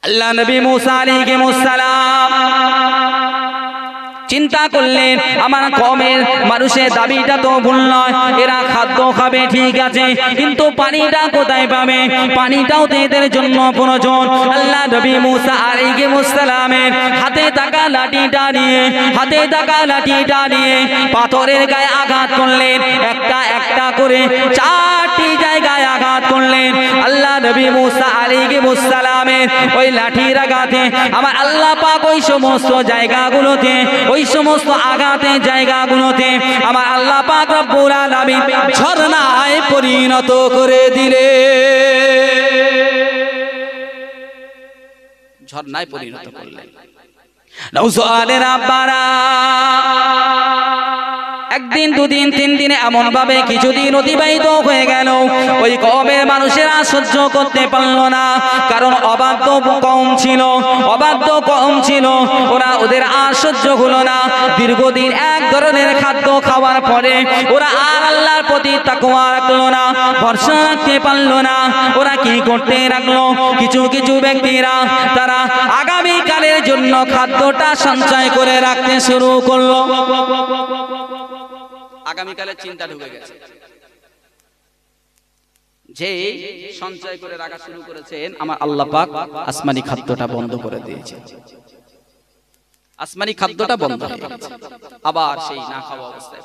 আল্লাহ নবী মুসা আলাইহিস সালাম চিন্তা করলেন আমার কওমের মানুষের দাবিটা তো ভুল নয়, এরা খাদ্য খাবে ঠিক আছে, কিন্তু পানিটা কোথায় পাবে? পানিটাও তো এদের জন্য প্রয়োজন। আল্লাহ নবী মুসা আলাইহিস সালামের হাতে থাকা লাঠিটা নিয়ে পাথরের গায়ে আঘাত করলেন, একটা একটা করে 4টি জায়গায় আঘাত করলেন। আল্লাহ নবী মুসা আলাইহিস সালামের ওই লাঠির আঘাতে আমার আল্লাহ পাক ওই সমস্ত জায়গাগুলোতে, ওই সমস্ত আঘাতের জায়গাগুলোতে আমার আল্লাহ পাক রব্বুল আলামিন ঝর্ণায় পরিণত করে দিলে, ঝর্ণায় পরিণত করলেন। নওজোয়ানের আব্বারা একদিন দুদিন তিন দিনে এমন ভাবে কিছুদিন অতিবাহিত হয়ে গেল, ওই কওমের মানুষেরা সহ্য করতে পারল না, কারণ অবাধ্য কওম ছিল, ওদের আর সহ্য হলো না। দীর্ঘদিন এক ধরনের খাদ্য খাওয়ার পরে ওরা আর আল্লাহর প্রতি তাকওয়া রাখলো না, ভরসা রাখতে পারলো না। ওরা কি করতে লাগলো? কিছু কিছু ব্যক্তিরা তারা আগামী কালের জন্য খাদ্যটা সঞ্চয় করে রাখতে শুরু করলো। আগামীকালের চিন্তা ঢুকে গেছে, যে সঞ্চয় করে রাখা শুরু করেছেন আমার আল্লাহ পাক আসমানি খাদ্যটা বন্ধ করে দিয়েছে, আসমানি খাদ্যটা বন্ধ হয়ে গেছে। আবার সেই না খাওয়া অবস্থায়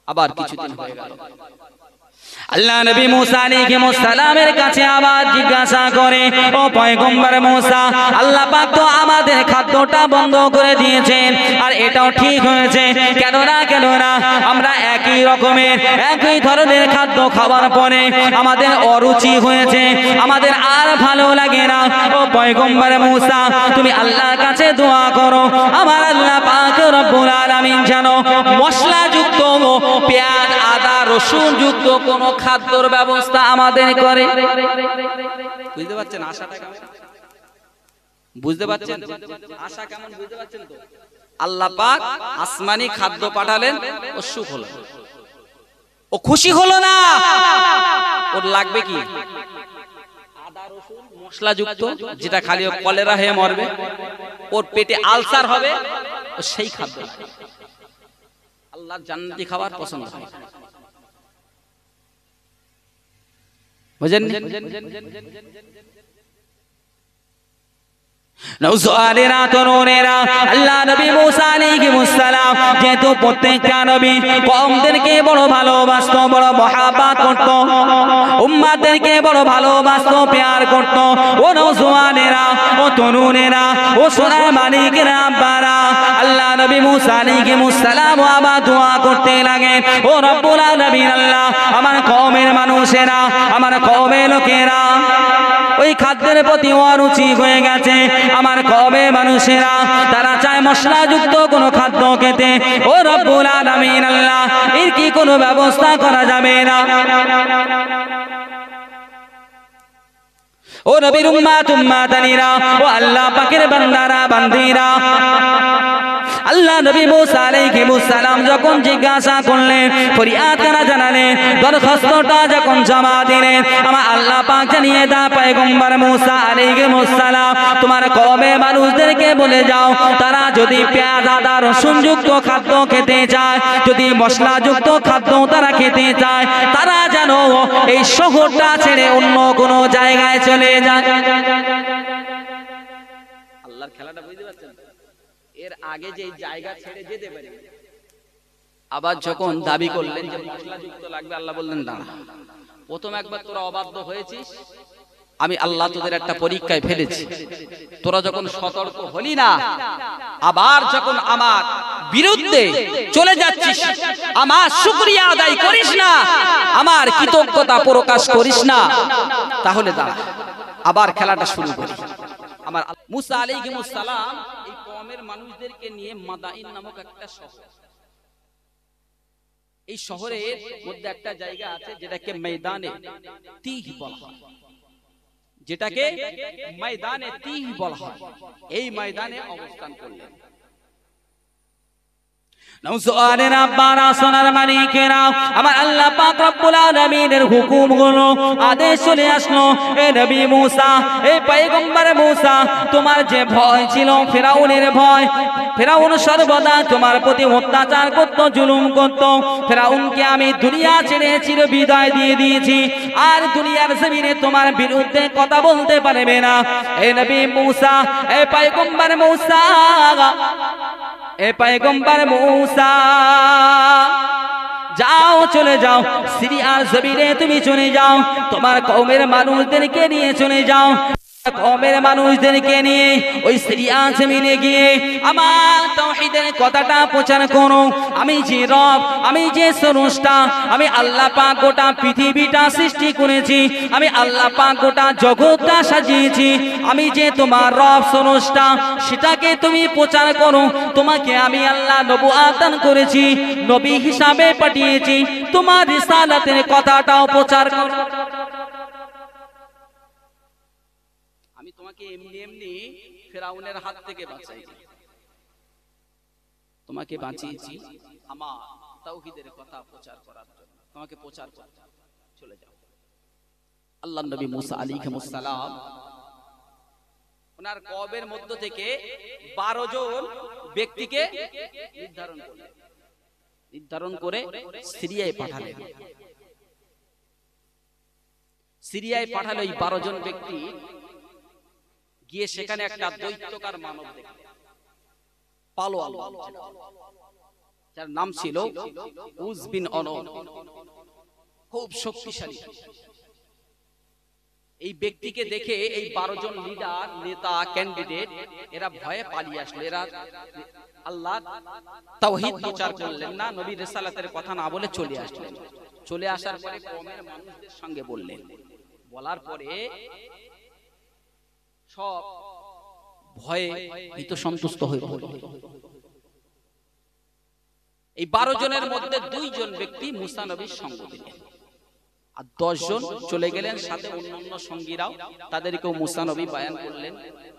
আবার কিছুদিন হয়ে গেল। আল্লাহ নবী মুসা আলাইহিস সালামের কাছে আবার জিজ্ঞাসা করে, ও পয়গম্বর মুসা, আল্লাহ পাক তো আমাদের খাদ্যটা বন্ধ করে দিয়েছেন, আর এটাও ঠিক হয়েছে, কেন না আমরা একই রকমের একই ধরনের খাদ্য খাওয়ার পরে আমাদের অরুচি হয়েছে, আমাদের আর ভালো লাগে না। ও পয়গম্বর মুসা, তুমি আল্লাহর কাছে দোয়া করো, আমার আল্লাহ পাক রব্বুল আলামিন যেন মশলাযুক্ত পেঁয়াজ আদা রসুন যুক্ত কোন খাদ্যর ব্যবস্থা আমাদের করে। বুঝতে পারছেন আশাটা কেমন? বুঝতে পারছেন আশা কেমন? বুঝতে পারছেন তো? আল্লাহ পাক আসমানি খাদ্য পাঠালেন, ও সুখ হলো, ও খুশি হলো না। ওর লাগবে কি? আদা রসুন মশলা যুক্ত, যেটা খালি কলেরা হয়ে মরবে, ওর পেটে আলসার হবে, ও সেই খাদ্য আল্লাহর জান্নাতি খাবার পছন্দ হয়। বুঝেন? নওজোয়ানেরা তরুণেরা, আল্লাহ নবী মুসা আলাইহিস সালাম যেহেতু প্রত্যেকটা নবী কওমদেরকে বড় ভালোবাসতো, বড় মহব্বত করত, উম্মতদেরকে বড় ভালোবাসতো, প্যার করত। ও নওজোয়ানেরা, ও তরুণেরা, ও সোনার মালিকেরা, আব্বারা, আল্লাহ নবী মুসা আলাইহিস সালাম আবার দোয়া করতে লাগে, ও রব্বুল আলামিন, আল্লাহ আমার কওমের মানুষেরা, আমার কওমের লোকেরা ওই খাদ্যের প্রতি অরুচি হয়ে গেছে, আমার কওমের মানুষেরা তারা চায় মশলাযুক্ত কোনো খাদ্য খেতে। ও রব্বুল আলামিন, আল্লাহ এর কি কোনো ব্যবস্থা করা যাবে না? ও নবীর উম্মাতানিরা, ও আল্লাহ পাকের বান্দারা বান্দিরা, আল্লাহ নবী মুসা আলাইহিস সালাম যখন জিজ্ঞাসা করলেন, ফরিয়াদ করা জানালেন, দরখাস্তটা যখন জমা দিলেন, আমার আল্লাহ পাক জানিয়ে দা, পয়গম্বর মুসা আলাইহিস সালাম তোমার কওমের মানুষদেরকে বলে যাও, তারা যদি পেঁয়াজ আদা রসুন যুক্ত খাদ্য খেতে চায়, যদি মশলাযুক্ত খাদ্য তারা খেতে চায়, তারা যেন এই শহরটা ছেড়ে অন্য কোনো জায়গায় চলে যায়। আল্লাহর খেলাটা বুঝতে পারছেন? এর আগে যে জায়গা ছেড়ে যেতে পারে, আবার যখন দাবি করলেন যে মশলাযুক্ত লাগবে, আল্লাহ বললেন না, প্রথম একবার তোরা অবাধ্য হয়েছিস, আমি আল্লাহ তোদের একটা পরীক্ষায় ফেলেছি, তোরা যখন সতর্ক হলি না, আবার যখন আমার বিরুদ্ধে চলে যাচ্ছিস, আমার শুকরিয়া আদায় করিস না, আমার কৃতজ্ঞতা প্রকাশ করিস না, তাহলে দাঁড়া, আবার খেলাটা শুরু করি। আমার মুসা আলাইহিস সালাম এই কওমের মানুষদেরকে নিয়ে মাদাইন নামক একটা শহর, এই শহরের মধ্যে একটা জায়গা আছে যেটাকে ময়দানে তিহ বলা হয়, যেটাকে ময়দানে তিহ বলা হয়। এই ময়দানে অবস্থান করলেন। নওজোয়ানের আব্বারা সোনার মালিকেরা আমার আল্লাহ পাক রব্বুল আলামিনের হুকুমগুলো আদেশ চলে আসলো। এ নবী মুসা, এ পয়গম্বর মুসা, তোমার যে ভয় ছিল ফেরাউনের ভয়, ফেরাউন সর্বদা তোমার প্রতি অত্যাচার করত, জুলুম করত। ফেরাউনকে আমি দুনিয়া ছেড়ে চির বিদায় দিয়ে দিয়েছি, আর দুনিয়ার জমিনে তোমার বিরুদ্ধে কথা বলতে পারবে না। এ নবী মুসা, এ পয়গম্বর মুসা, এ পয়গম্বর মুসা, যাও চলে যাও সিরিয়ার জমিনে, তুমি চলে যাও, তোমার কওমের মানুষদেরকে নিয়ে চলে যাও, কওমের মানুষদেরকে নিয়ে ওই সিরিয়া জমিনে গিয়ে আমার তাওহীদের কথাটা প্রচার করো। আমি যে রব, আমি যে স্রষ্টা, আমি আল্লাহ পাক গোটা পৃথিবীটা সৃষ্টি করেছি, আমি আল্লাহ পাক গোটা জগৎটা সাজিয়েছি, আমি যে তোমার রব স্রষ্টা সেটাকে তুমি প্রচার করো। তোমাকে আমি আল্লাহ নবুয়ত দান করেছি, নবী হিসাবে পাঠিয়েছি, তোমার রিসালাতের কথাটাও প্রচার করো। আমি তোমাকে এমনি এমনি ফেরাউনের হাত থেকে বাঁচাইছি, তোমাকে বাঁচিয়েছি আমার তাওহীদের কথা প্রচার করার জন্য, তোমাকে প্রচার করতে চলে যাও। আল্লাহর নবী মুসা আলাইহিস সালাম ওনার কওমের মধ্য থেকে 12 জন ব্যক্তিকে নির্ধারণ করে সিরিয়ায় পাঠালেন। সিরিয়ায় পাঠালো এই 12 জন ব্যক্তি গিয়ে সেখানে একটা দৈত্যকার মানব দেখলেন, পালোয়ান, যার নাম ছিল উজ বিন অনব, খুব শক্তিশালী। এই ব্যক্তিকে দেখে এই 12 জন লিডার, নেতা, ক্যান্ডিডেট এরা ভয়ে পালিয়ে আসলো। এরা আল্লাহ তাওহীদ প্রচার করলেন না, নবীর রিসালাতের কথা না বলে চলে আসলেন। চলে আসার পরে কওমের মানুষদের সঙ্গে বললেন, বলার পরে সব ভয়ে ভীত সন্তুষ্ট হয়ে পড়ল। এই 12 জনের মধ্যে 2 জন ব্যক্তি মুসা নবীর সঙ্গ দিলেন, আর 10 জন চলে গেলেন সাথে অন্যান্য সঙ্গীরাও। তাদেরকেও মুসা নবী বয়ান করলেন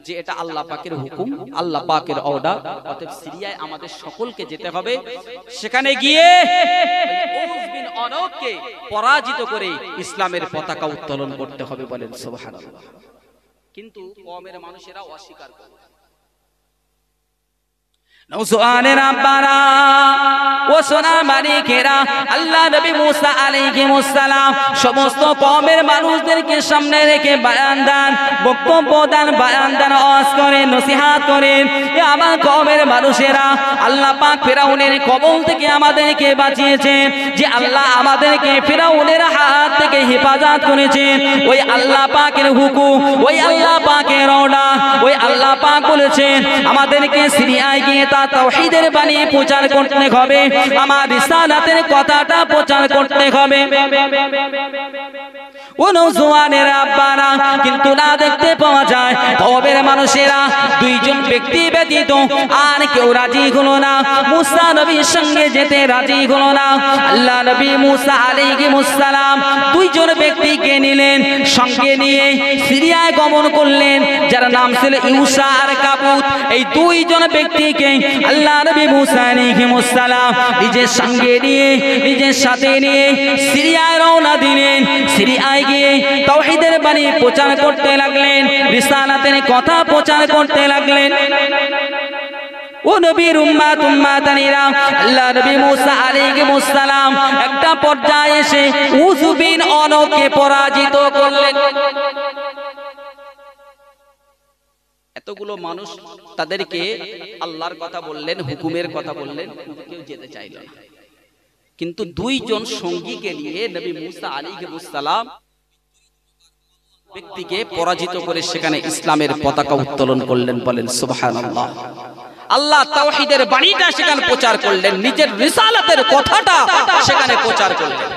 যে এটা আল্লাহ পাকের হুকুম, আল্লাহ পাকের অর্ডার, অতএব সিরিয়ায় আমাদের সকলকে যেতে হবে। সেখানে গিয়ে উজ বিন অনবকে পরাজিত করে ইসলামের পতাকা উত্তোলন করতে হবে, বলেন সুবহানাল্লাহ। কিন্তু কওমের মানুষেরা অস্বীকার করে। নওজোয়ানের আব্বারা ও সোনার মালিকেরা, আল্লাহ নবী মুসা আলাইহিস সালাম সমস্ত কওমের মানুষদেরকে সামনে রেখে বয়ান দেন, বক্তব্য দেন, বয়ান দেন, ওয়াজ করেন, নসিহত করেন। এ আমার কওমের মানুষেরা, আল্লাহ পাক ফেরাউনের কবল থেকে আমাদেরকে বাঁচিয়েছেন, যে আল্লাহ আমাদেরকে ফেরাউনের হাত থেকে হেফাজত করেছেন, ওই আল্লাহ পাকের হুকুম, ওই আল্লাহ পাকের অর্ডার, ওই আল্লাহ পাক বলেছেন আমাদেরকে সিরিয়ায় গিয়ে তাওহীদের বাণী প্রচার করতে হবে, আমার রিসালাতের কথাটা প্রচার করতে হবে। ও নওজোয়ানের আব্বারা, কিন্তু না দেখতে পাওয়া যায় কওমের মানুষেরা 2 জন ব্যক্তি ব্যতীত আর কেউ রাজি হলো না, মুসা নবীর সঙ্গে যেতে রাজি হলো না। আল্লাহ নবী মুসা আলাইহিস সালাম 2 জন ব্যক্তিকে নিলেন, সঙ্গে নিয়ে সিরিয়ায় গমন করলেন, যার নাম ছিল ইউসা আর কাবুত। এই 2 জন ব্যক্তিকে আল্লাহ নবী মুসা আলাইহিস সালাম নিজের সঙ্গে নিয়ে, নিজের সাথে নিয়ে সিরিয়ায় রওনা দিলেন। সিরিয়ায় গিয়ে তাওহীদের বাণী প্রচার করতে লাগলেন, রিসালাতের কথা প্রচার করতে লাগলেন। ও নবীর উম্মাত উম্মাতানিরা, আল্লাহ নবী মুসা আলাইহিস সালাম একটা পর্যায়ে এসে উজ বিন অনবকে পরাজিত করলেন। এতগুলো মানুষ তাদেরকে আল্লাহর কথা বললেন, হুকুমের কথা বললেন, কেউ যেতে চাইল না। কিন্তু 2 জন সঙ্গীকে নিয়ে নবী মুসা আলাইহিস সালাম ব্যক্তিকে পরাজিত করে সেখানে ইসলামের পতাকা উত্তোলন করলেন, বলেন সুবহানাল্লাহ। আল্লাহ তাওহীদের বাণীটা সেখানে প্রচার করলেন, নিজের রিসালাতের কথাটা সেখানে প্রচার করলেন।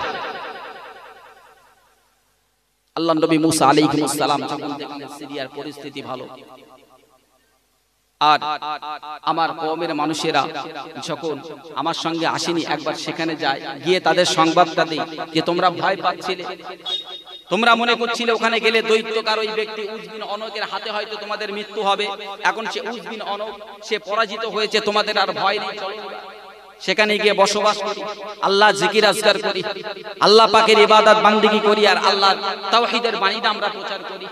আল্লাহ নবী মুসা আলাইহিস সালাম যখন দেখলেন সিরিয়ার পরিস্থিতি ভালো, আর আমার কওমের মানুষেরা যখন আমার সঙ্গে আসেনি, একবার সেখানে যায়, গিয়ে তাদের সংবাদটা দেই যে তোমরা ভয় পাচ্ছিলে, তোমরা মনে করছিলে ওখানে গেলে দৈত্যকার ওই ব্যক্তি উজ বিন অনকের হাতে হয়তো তোমাদের মৃত্যু হবে। এখন সে উজ বিন অনক, সে পরাজিত হয়েছে, তোমাদের আর ভয় নেই, চলো সেখানে গিয়ে বসবাস করি, আল্লাহ জিকির আজকার করি, আল্লাহ পাকের ইবাদত বান্দিগি করি, আর আল্লাহর তাওহীদের বাণীটা আমরা প্রচার করি।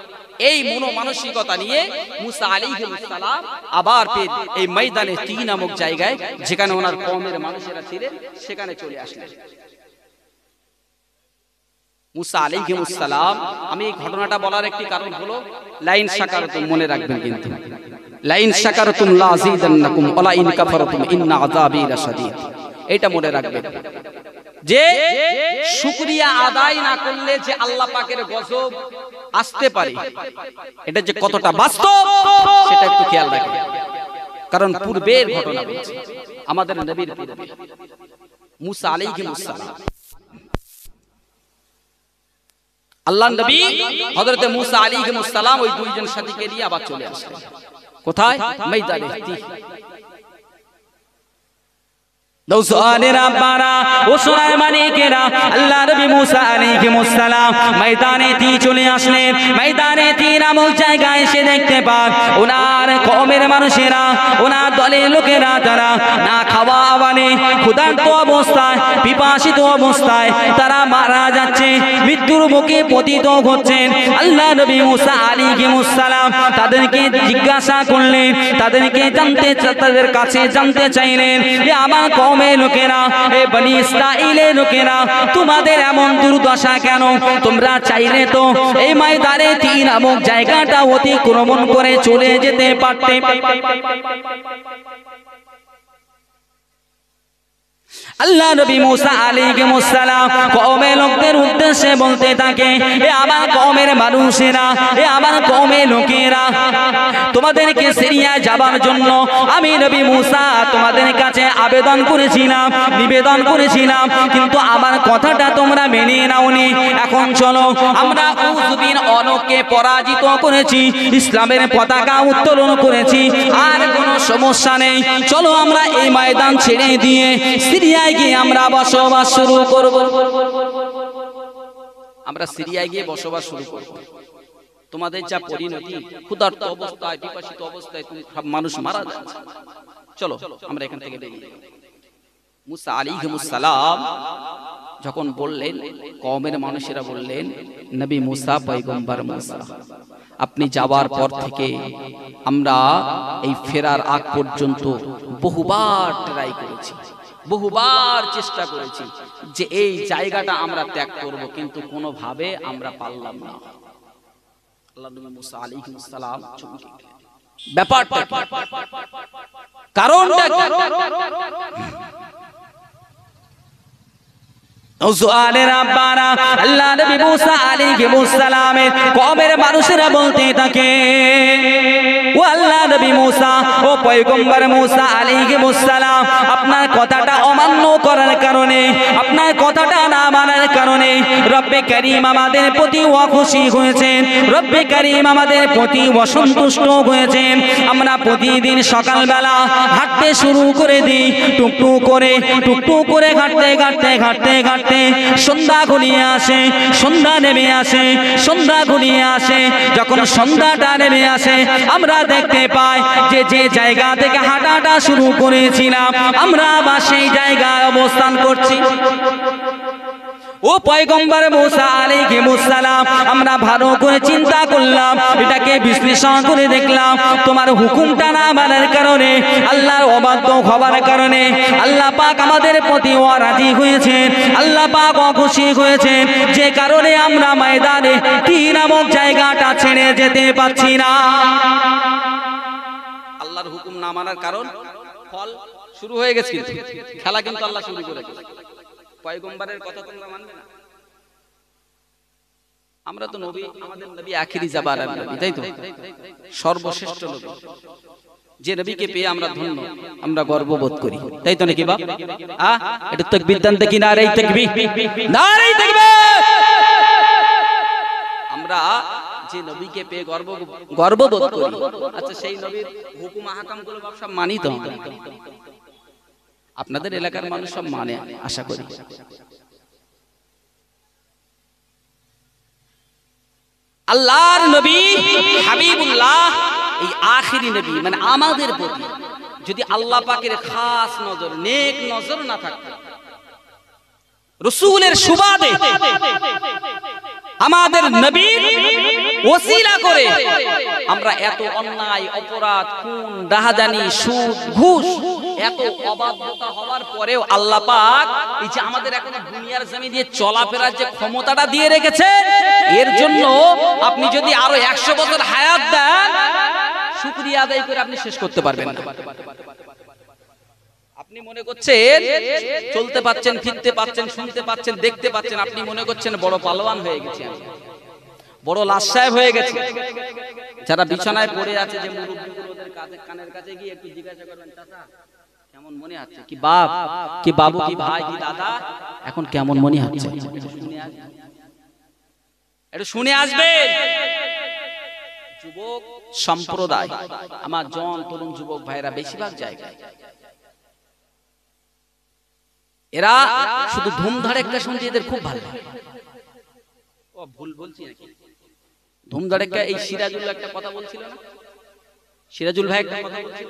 এই মনোমানসিকতা নিয়ে মুসা আলাইহিস সালাম আবার ফির এই ময়দানে তিন নামক জায়গায়, যেখানে ওনার কওমের মানুষেরা ছিলেন, সেখানে চলে আসলেন। মুসা আলাইহিস সালাম, আমি এই ঘটনাটা বলার একটি কারণ হলো লাইন শাকারতুম, মনে রাখবেন কিন্তু, লাইন শাকারতুম লা আযীদান্নাকুম ওয়া লা ইন কাফারতুম ইন্না আযাবি লাশাদীদ। এটা মনে রাখবেন যে শুকরিয়া আদায় না করলে যে আল্লাহ পাকের গজব আসতে পারে, এটা যে কতটা বাস্তব সেটা একটু খেয়াল রাখবেন। কারণ পূর্বের ঘটনা বলছে, আমাদের নবীর পূর্বে মুসা আলাইহিস সালাম, আল্লাহর নবী হযরত মুসা আলাইহিস সালাম ওই দুইজন সাথীকে নিয়ে আবার চলে আসলেন। কোথায়? ময়দানে তিহ। দৌসানেরা বারা ও সোনার মানিকেরা, আল্লাহ নবী মুসা আলাইহিস সালাম ময়দানে তি চলে আসলেন। ময়দানে তি নামক জায়গায় এসে দেখতে পান ওনার কওমের মানুষেরা, ওনার দলের লোকেরা, তারা না খাওয়া আওয়ানে ক্ষুধার্ত অবস্থায়, পিপাসিত অবস্থায় তারা মারা যাচ্ছে, মৃত্যুর মুখে পতিত হচ্ছেন। আল্লাহ নবী মুসা আলাইহিস সালাম তাদেরকে জিজ্ঞাসা করলেন, তাদের কাছে জানতে চাইলেন যে আমার লোকেরা, এ বনি ইসরাইলের লোকেরা, তোমাদের এমন দুর্দশা কেন? তোমরা চাইলে তো এই ময়দানে তিন নামক জায়গাটা অতিক্রমণ করে চলে যেতে পারতে। আল্লাহ নবী মুসা আলাইহিস সালাম কওমের লোকদের উদ্দেশ্যে বলতে থাকে, এ আমার কওমের মানুষেরা, এ আমার কওমের লোকেরা, তোমাদেরকে সিরিয়ায় যাবার জন্য আমি নবী মুসা তোমাদের কাছে আবেদন করেছিলাম, নিবেদন করেছিলাম, কিন্তু আমার কথাটা তোমরা মেনে নাওনি। এখন চলো, আমরা উযবিন অনকে পরাজিত করেছি, ইসলামের পতাকা উত্তোলন করেছি, আর কোনো সমস্যা নেই। চলো আমরা এই ময়দান ছেড়ে দিয়ে সিরিয়ায় গিয়ে আমরা বসবাস শুরু করব। আমরা সিরিয়ায় গিয়ে বসবাস শুরু করব। তোমাদের যা পরিণতি, ক্ষুধার্ত অবস্থায়, পিপাসিত অবস্থায় সব মানুষ মারা যাচ্ছে, চলো আমরা এখান থেকে বেরিয়ে যাই। মুসা আলাইহিস সালাম যখন বললেন, কওমের মানুষেরা বললেন, নবী মুসা পয়গম্বর মুসা, আপনি যাওয়ার পর থেকে আমরা এই ফেরার আগ পর্যন্ত বহুবার ট্রাই করেছি, বহুবার চেষ্টা করেছি যে এই জায়গাটা আমরা ত্যাগ করব, কিন্তু কোনোভাবে আমরা পারলাম না। আল্লাহ নবী মুসা আলাইহিস সালাম চমকে গেলেন। ব্যাপারটা কারণটা আল্লাহ নবী মুসা আলাইহিস সালামের কওমের মানুষেরা বলতে থাকে, ও আল্লাহ নবী মুসা, ও পয়গম্বর মুসা আলাইহিস সালাম, আপনার কথাটা অমান্য করার কারণে, আপনার কথাটা না মানার কারণে রব্বে কারীম আমাদের প্রতি অখুশি হয়েছেন, রব্বে কারীম আমাদের প্রতি অসন্তুষ্ট হয়েছেন। আমরা প্রতিদিন সকালবেলা হাঁটতে শুরু করে দিই, টুকটুক করে হাঁটতে হাঁটতে হাঁটতে হাঁটতে সন্ধ্যা ঘনিয়ে আসে, সন্ধ্যা নেমে আসে, সন্ধ্যা ঘনিয়ে আসে। যখন সন্ধ্যাটা নেমে আসে, আমরা দেখতে পাই যে যে জায়গা থেকে হাঁটাটা শুরু করেছিলাম, আমরা আবার সেই জায়গায় অবস্থান করছি। ও পয়গম্বর মুসা আলাইহিস সালাম, আমরা ভালো করে চিন্তা করলাম, এটাকে বিশ্লেষণ করে দেখলাম, তোমার হুকুমটা না মানার কারণে, আল্লাহর অবাধ্য হওয়ার কারণে আল্লাহ পাক আমাদের প্রতি অরাজি হয়েছেন, আল্লাহ পাক অখুশি হয়েছেন, যে কারণে আমরা ময়দানে তিন নামক জায়গাটা ছেড়ে যেতে পারছি না। আল্লাহর হুকুম না মানার কারণ, ফল শুরু হয়ে গেছে, কিন্তু খেলা কিন্তু আল্লাহ শুরু করে দিয়েছে। পয়গম্বরের কথা তোমরা মানবে না? আমরা তো নবী, আমাদের নবী আখিরি জামানার নবী, তাই তো, সর্বশ্রেষ্ঠ নবী, যে নবীকে পেয়ে আমরা ধন্য, আমরা গর্ববোধ করি, তাই তো নাকি বাপ? এটা তাকবীর দেন দেখি, নারে তাকবীর, নারে তাকবীর। আমরা যে নবীকে পেয়ে গর্ববোধ করি, আচ্ছা সেই নবীর হুকুম আহকাম গুলো বাপ সব মানি তো? আপনাদের এলাকার মানুষ সব মানে, আশা করি। আল্লাহর নবী হাবিবুল্লাহ, এই আখিরি নবী, মানে আমাদের প্রতি যদি আল্লাহ পাকের খাস নজর, নেক নজর না থাকতো, রাসূলের সুবাদে আমাদের নবীর ওসিলা করে আমরা এত অন্যায়, অপরাধ, খুন, ডাহাজানি, সুদ, ঘুষ, এত অবাধ্যতা হওয়ার পরেও আল্লাহ পাক এই যে আমাদের এখন দুনিয়ার জমি দিয়ে চলাফেরার যে ক্ষমতাটা দিয়ে রেখেছে, এর জন্য আপনি যদি আরো 100 বছর হায়াত দেন, শুকরিয়া আদায় করে আপনি শেষ করতে পারবেন না। আপনি মনে করছেন চলতে পাচ্ছেন, ফিরতে পাচ্ছেন, শুনতে পাচ্ছেন, দেখতে পাচ্ছেন, আপনি মনে করছেন বড় পালোয়ান হয়ে গেছে, বড় লাশ সাহেব হয়ে গেছে। যারা বিছানায় পড়ে আছে, যে মুরব্বিগুলো, ওদের কানের কাছে গিয়ে একটু জিজ্ঞাসা করবেন, চাচা কেমন মনে হচ্ছে, কি বাপ, কি বাবু, কি ভাই, কি দাদা, এখন কেমন মনে হচ্ছে, একটু শুনে আসবে। যুবক সম্প্রদায়, আমার জন তরুণ যুবক ভাইরা বেশিরভাগ জায়গায় এরা শুধু ধুমধাড়াক্কা শুনতে এদের খুব ভালো লাগে। ও ভুল বলছি নাকি? ধুমধাড়াক্কা, এই সিরাজুল একটা কথা বলছিল না, সিরাজুল ভাই একটা কথা বলছিল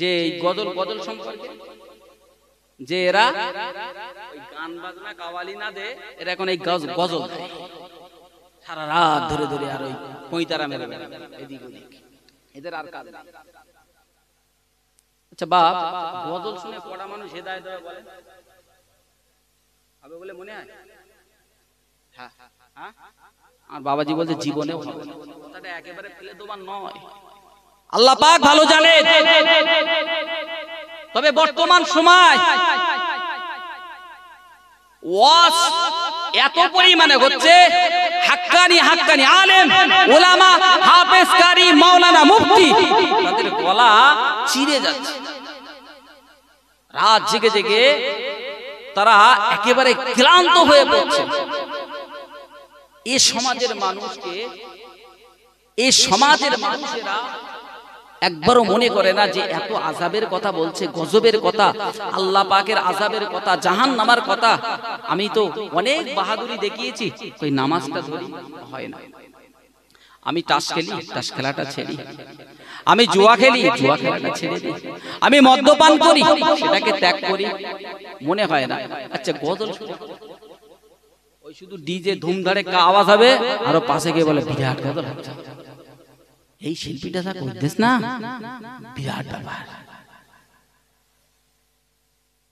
যে গজল সম্পর্কে, যে এরা ওই গান বাজনা কাওয়ালি না দে, এরা এখন এই গজল দেয় সারা রাত ধরে ধরে, আর ওই পঁয়তারা মেরে এদিক ওদিক, এদের আর কাজ। আচ্ছা বাপ, গজল শুনে পড়া মানুষ হেদায়েত হবে বলে হবে বলে মনে হয়? হ্যাঁ, আর বাবাজি বলতে জীবনেও হবে না। কথাটা একেবারে ফেলে দেবার নয়, আল্লাহ পাক ভালো জানে। তবে বর্তমান সময় ওয়াজ এত পরিমাণে হচ্ছে, হাক্কানি আলেম, উলামা, হাফেজ, কারি, মাওলানা, মুফতি, তাদের গলা চিরে যাচ্ছে। রাত জেগে জেগে তারা একেবারে ক্লান্ত হয়ে পড়ছে। এই সমাজের মানুষেরা একবারও মনে করে না যে এত আযাবের কথা বলছে, গজবের কথা, আল্লাহ পাকের আযাবের কথা, জাহান্নামের কথা। আমি তো অনেক বাহাদুরি দেখিয়েছি, কই নামাজটা ধরি, হয় না। আমি টাস খেলি, টাস খেলাটা ছেড়ি। আমি জুয়া খেলি, জুয়া খেলাটা ছেড়ে দিই। আমি মদ্যপান করি, সেটাকে ত্যাগ করি, মনে হয় না। আচ্ছা গজল ওই শুধু ডিজে ধুমধাড়াক্কা আওয়াজ হবে, আর পাশে গিয়ে বলে বিরাট গজল হচ্ছে, এই শিল্পীটা যা করতেছ না, বিরাট ব্যাপার।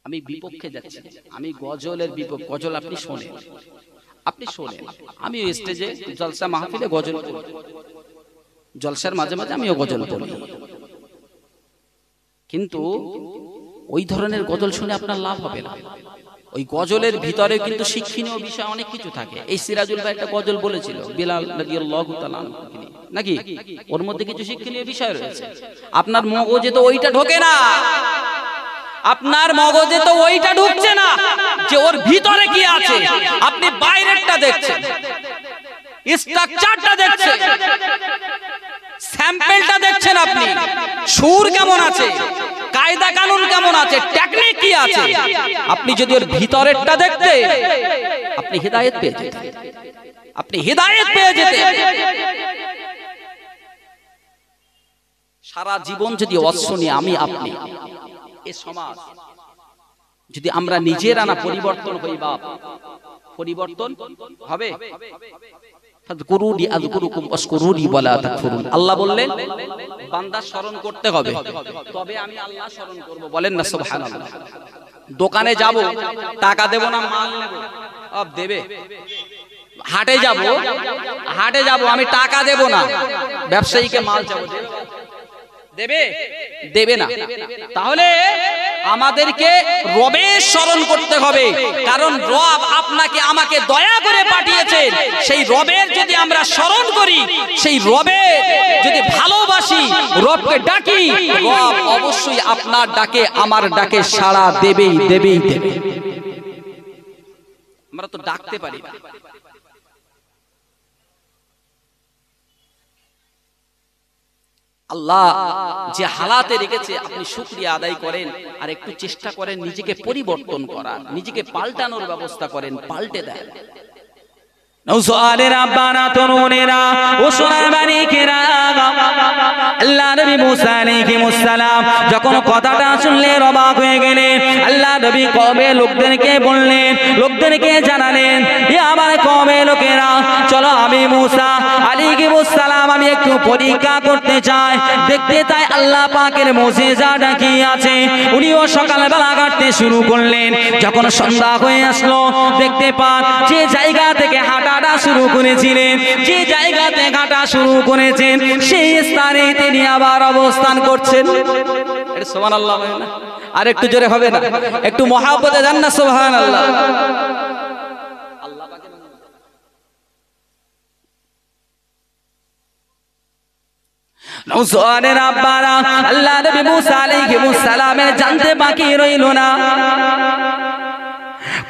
আমি বিপক্ষে যাচ্ছি, আমি গজলের বিপক্ষে। গজল আপনি শোনেন, আমি স্টেজে জলসা মাহফিলে গজল পড়ি, জলসার মাঝে মাঝে আমিও গজল পড়ি, কিন্তু ওই ধরনের গজল শুনে আপনার লাভ হবে না। ওই গজলের ভিতরে কিন্তু শিক্ষণীয় বিষয় অনেক কিছু থাকে। এই সিরাজুল ভাই একটা গজল বলেছিল বিলাল রাদিয়াল্লাহু তাআলা নাকি, ওর মধ্যে কিছু শিক্ষণীয় বিষয় রয়েছে। আপনার মগজে তো ওইটা ঢোকে না, আপনার মগজে তো ওইটা ঢুকছে না যে ওর ভিতরে কি আছে। আপনি বাইরেরটা দেখছেন, স্ট্রাকচারটা দেখছেন, স্যাম্পলটা দেখছেন, আপনি সুর কেমন আছে, কায়দা কানুন কেমন আছে, টেকনিক কি আছে। আপনি যদি ওর ভিতরেরটা দেখতে, আপনি হিদায়াত পেয়ে যেতেন, সারা জীবন যদি অস্ত্র নিয়ে আমি আপনি এই সমাজ যদি আমরা নিজেরা না পরিবর্তন হই, বাপ পরিবর্তন হবে। আল্লাহ বললেন বান্দা স্মরণ করতে হবে, তবে আমি আল্লাহ স্মরণ করব। বলেন না সুবহানাল্লাহ। দোকানে যাব, টাকা দেব না মাল নেব, দেবে। হাটে যাব, আমি টাকা দেব না, ব্যবসায়ীকে মাল চাবো, দেবে না। তাহলে আমাদেরকে রবের স্মরণ করতে হবে, কারণ রব আপনাকে আমাকে দয়া করে পাঠিয়েছেন। সেই রবের যদি আমরা স্মরণ করি, সেই রবের যদি ভালোবাসি, রবকে ডাকি, রব অবশ্যই আপনার ডাকে, আমার ডাকে সাড়া দেবেই। আমরা তো ডাকতে পারি না। আল্লাহ যে হালাতে রেখেছে, আপনি শুকরিয়া আদায় করেন, আর একটু চেষ্টা করেন নিজেকে পরিবর্তন করার, নিজেকে পাল্টানোর ব্যবস্থা করেন, পাল্টে দেন। নওজোয়ানের আব্বারা, তরুণেরা, ও সোনার মানিকেরা, আল্লাহ নবী মুসা আলাইহিস সালাম যখন কথাটা শুনলেন অবাক হয়ে গেলেন। আল্লাহ নবী কওমের লোকদেরকে বললেন, লোকদেরকে জানালেন, এ আমার কওমের লোকেরা, চলো আমি মুসা আলাইহিস সালাম আমি একটু পরীক্ষা করতে চাই, দেখতে চাই আল্লাহ পাকের মুজিজাটা কি আছে। উনিও সকালবেলা হাঁটতে শুরু করলেন। যখন সন্ধ্যা হয়ে আসলো, দেখতে পান যে জায়গা থেকে হাঁটাটা শুরু করেছিলেন, যে জায়গাতে হাঁটা শুরু করেছেন, সেই স্থানে তিনি আবার অবস্থান করছেন। সুবহানাল্লাহ। আর একটু জোরে হবে না? একটু মহাব্বতে জান না সুবহানাল্লাহ। নওজোয়ানের আব্বারা, আল্লাহ নবী মুসা আলাইহিস সালামের জানতে বাকি রইল না।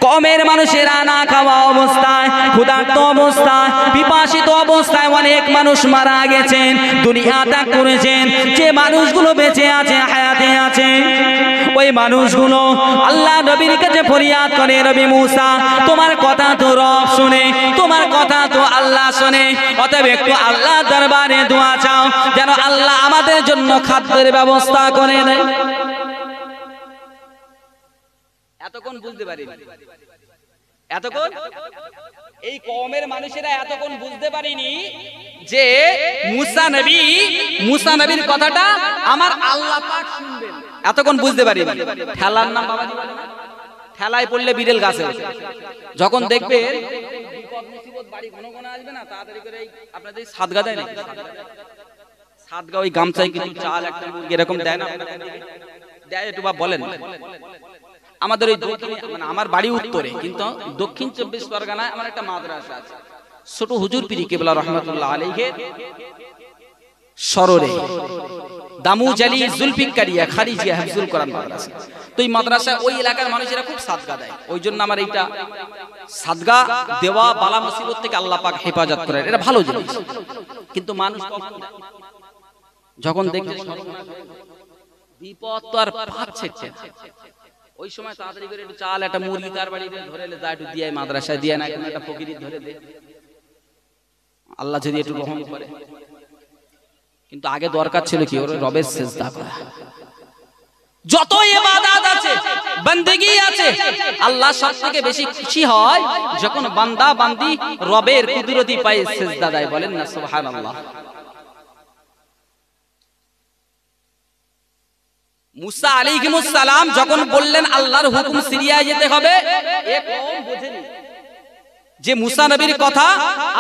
কমের মানুষেরা না খাওয়া অবস্থায়, ক্ষুধার্ত অবস্থায়, পিপাসিত অবস্থায় অনেক মানুষ মারা গেছেন, দুনিয়া ত্যাগ করেছেন। যে মানুষগুলো বেঁচে আছে, হায়াতে আছে, ওই মানুষগুলো আল্লাহ নবীর কাছে ফরিয়াদ করে, নবী মুসা তোমার কথা তো রব শুনে, তোমার কথা তো আল্লাহ শুনে, অতএব একটু আল্লাহ দরবারে দোয়া চাও যেন আল্লাহ আমাদের জন্য খাদ্যের ব্যবস্থা করে দেয়। এতক্ষণ বুঝতে পারিনি, এতক্ষণ এই কওমের মানুষেরা এতক্ষণ বুঝতে পারিনি যে মুসা নবীর কথাটা আমার আল্লাহ পাক শুনবেন। এতক্ষণ বুঝতে পারিনি। ঠেলার নাম বাবাজি বলে না, ঠেলায় পড়লে বিড়েল গাছে ওঠে। যখন দেখবেন বিপদ মুসিবত বাড়ি ঘন ঘন আসবে না, তাড়াতাড়ি করে আপনাদের সাদগা দেয় না, সাদগা ওই গামছায় কিছু চাল একটা মুরগি এরকম দেয় না, দেয় একটু বা বলেন। আমাদের ওই দক্ষিণ, মানে আমার বাড়ি উত্তরে, কিন্তু দক্ষিণ 24 পরগনায় আমার একটা মাদ্রাসা আছে, ছোট হুজুর পীর কেবলা রহমাতুল্লাহ আলাইহির সররে দামুজালি জুলফিকারিয়া খারিজিয়া হিফজুল কোরআন মাদ্রাসা। তো এই মাদ্রাসা ওই এলাকার মানুষেরা খুব সাদগা দেয়, ওই জন্য আমার এইটা সাদগা দেওয়া বালা মুসিবত থেকে আল্লাহ পাক হেফাজত করেন, এটা ভালো জিনিস। কিন্তু মানুষ যখন দেখে বিপদ তো আর পাচ্ছে, ওই সময় তাড়াতাড়ি করে একটু চাল একটা মুরগি তার বাড়িতে ধরে এলে যা একটু দিয়ে মাদ্রাসায় দিয়ে না, কোনো একটা ফকিরি ধরে দে, আল্লাহ যদি একটু রহম করে। কিন্তু আগে দরকার ছিল কি ওর রবের সিজদা করা। যত ইবাদত আছে, বندگی আছে, আল্লাহ সবথেকে বেশি খুশি হয় যখন বান্দা বান্দি রবের কুদরতি পায়ে সিজদা দেয়। বলেন না সুবহানাল্লাহ। মুসা আলাইহিস সালাম যখন বললেন আল্লাহর হুকুম সিরিয়ায় যেতে হবে, এ কওম বুঝেনি যে মুসা নবীর কথা